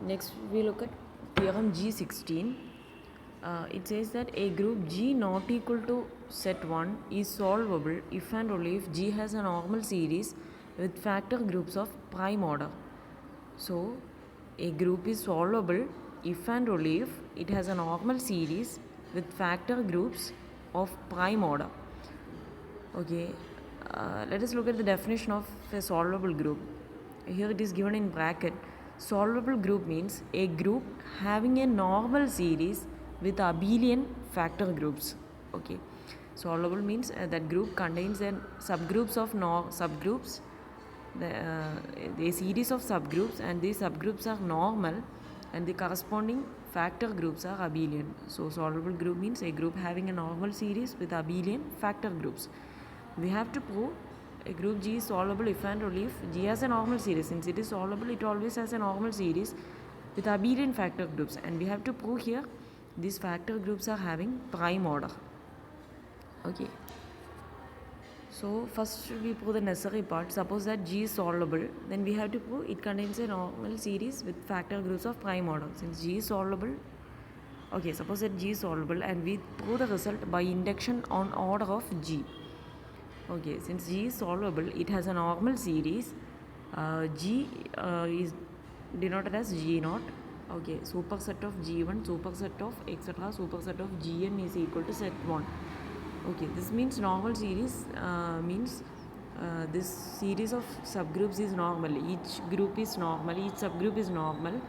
Next we look at theorem G16. It says that a group G not equal to set 1 is solvable if and only if G has a normal series with factor groups of prime order. So a group is solvable if and only if it has a normal series with factor groups of prime order. Okay, let us look at the definition of a solvable group. Here it is given in bracket. Solvable group means a group having a normal series with abelian factor groups. Okay, solvable means that group contains a subgroups of subgroups, a series of subgroups, and these subgroups are normal and the corresponding factor groups are abelian. So solvable group means a group having a normal series with abelian factor groups. We have to prove a group G is solvable if and only if G has a normal series. Since it is solvable, it always has a normal series with abelian factor groups, and we have to prove here these factor groups are having prime order. Okay, so first we prove the necessary part. Suppose that G is solvable, then we have to prove it contains a normal series with factor groups of prime order. Since G is solvable, okay, suppose that G is solvable and we prove the result by induction on order of G. Okay, since G is solvable, it has a normal series. G is denoted as G naught. Okay, superset of G1, superset of etc. superset of Gn is equal to set 1. Okay, this means normal series means this series of subgroups is normal. Each group is normal, each subgroup is normal,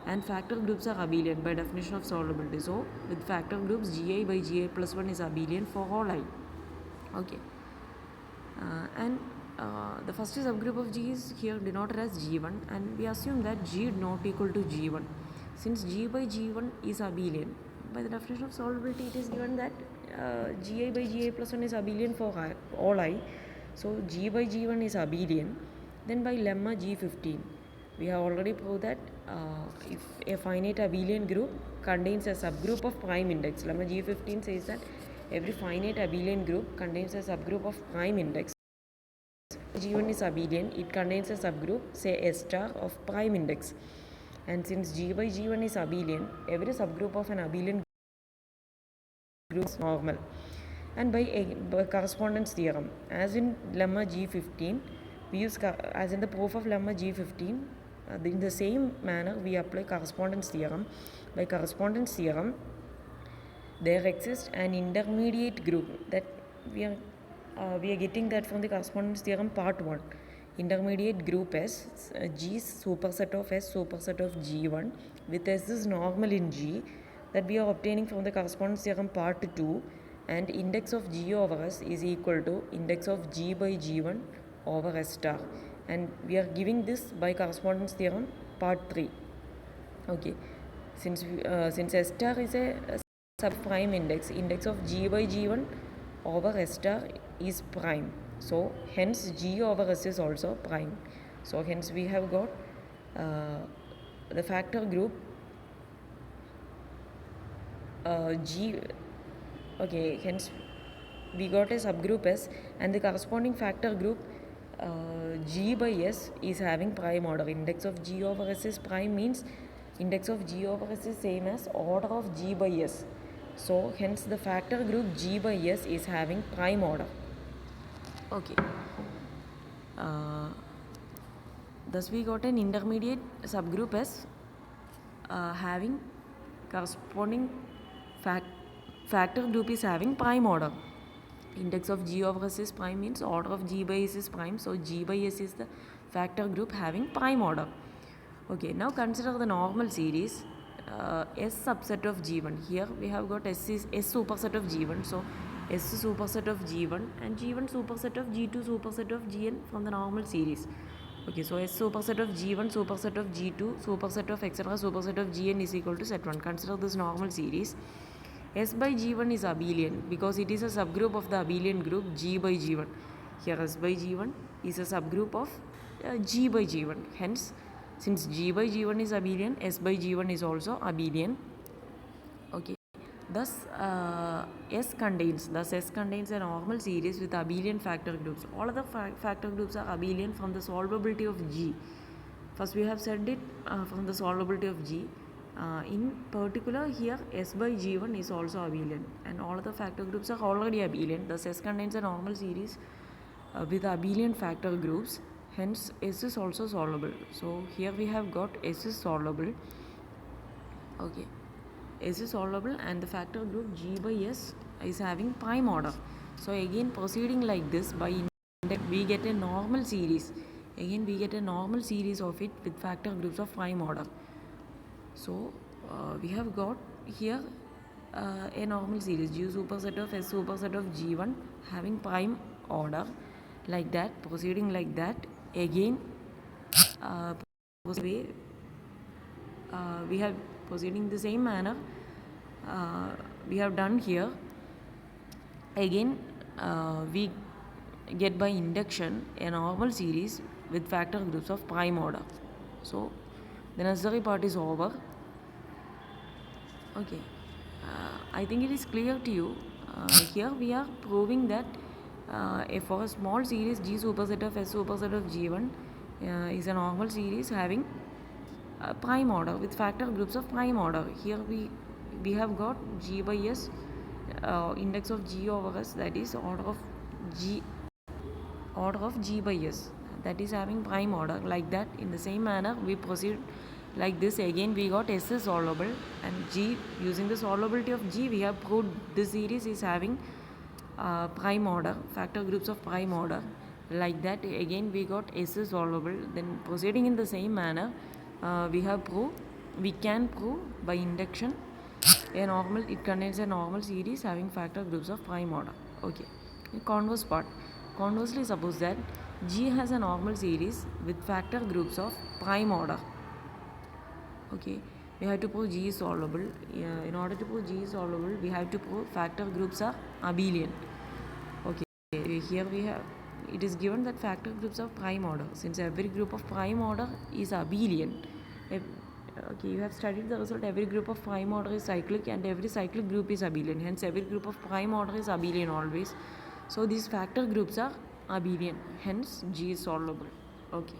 and factor groups are abelian by definition of solvability. So, with factor groups, Gi by Gi plus 1 is abelian for all I. Okay. And the first subgroup of G is here denoted as G1, and we assume that G not equal to G1. Since G by G1 is abelian, by the definition of solvability it is given that Gi by Gi plus 1 is abelian for all I. So G by G1 is abelian. Then by lemma G15, we have already proved that if a finite abelian group contains a subgroup of prime index, lemma G15 says that every finite abelian group contains a subgroup of prime index. G1 is abelian, it contains a subgroup, say S star, of prime index. And since G by G1 is abelian, every subgroup of an abelian group is normal. And by correspondence theorem, as in lemma G15, we use as in the proof of lemma G15, in the same manner we apply correspondence theorem. By correspondence theorem, there exists an intermediate group that we are getting that from the correspondence theorem part 1. Intermediate group S, G is superset of S superset of G1 with S is normal in G, that we are obtaining from the correspondence theorem part 2, and index of G over S is equal to index of G by G1 over S star, and we are giving this by correspondence theorem part 3. Okay, since S star is a subprime index, index of G by G1 over S star is prime, so hence G over S is also prime. So hence we have got the factor group G. Okay, hence we got a subgroup S, and the corresponding factor group G by S is having prime order. Index of G over S is prime means index of G over S is same as order of G by S. So hence the factor group G by S is having prime order. Okay. Thus we got an intermediate subgroup S having corresponding factor group is having prime order. Index of G over S is prime means order of G by S is prime. So G by S is the factor group having prime order. Okay, now consider the normal series S subset of G1. Here we have got S is S superset of G1. So S superset of G1 and G1 superset of G2 superset of Gn from the normal series. Okay, so S superset of G1 superset of G2 superset of etc. superset of Gn is equal to set 1. Consider this normal series. S by G1 is abelian because it is a subgroup of the abelian group G by G1. Here S by G1 is a subgroup of G by G1. Hence, since G by G1 is abelian, S by G1 is also abelian. Okay. Thus, S contains a normal series with abelian factor groups. All other factor groups are abelian from the solvability of G. First we have said it from the solvability of G. In particular here S by G1 is also abelian, and all the factor groups are already abelian. Thus S contains a normal series with abelian factor groups, hence S is also solvable. So here we have got S is solvable. Okay, S is solvable and the factor group G by S is having prime order. So again proceeding like this, by index we get a normal series. Again we get a normal series of it with factor groups of prime order. So we have got here a normal series G superset of S superset of G1 having prime order, like that, proceeding like that. Again we have proceeding the same manner we have done here. Again we get by induction a normal series with factor groups of prime order. So the necessary part is over. Okay, I think it is clear to you. Here we are proving that for a small series G superset of S superset of G1 is a normal series having prime order with factor groups of prime order. Here we have got G by S, index of G over S, that is order of G by S, that is having prime order. Like that, in the same manner we proceed like this. Again we got S is solvable, and G, using the solvability of G, we have proved this series is having prime order, factor groups of prime order. Like that, again we got S is solvable. Then proceeding in the same manner, we can prove by induction it contains a normal series having factor groups of prime order. Okay, the converse part. Conversely, suppose that G has a normal series with factor groups of prime order. Okay, we have to prove G is solvable. In order to prove G is solvable, we have to prove factor groups are abelian. Okay, here we have, it is given that factor groups of prime order. Since every group of prime order is abelian, okay, you have studied the result, every group of prime order is cyclic and every cyclic group is abelian. Hence every group of prime order is abelian always. So these factor groups are abelian, hence G is solvable. Okay.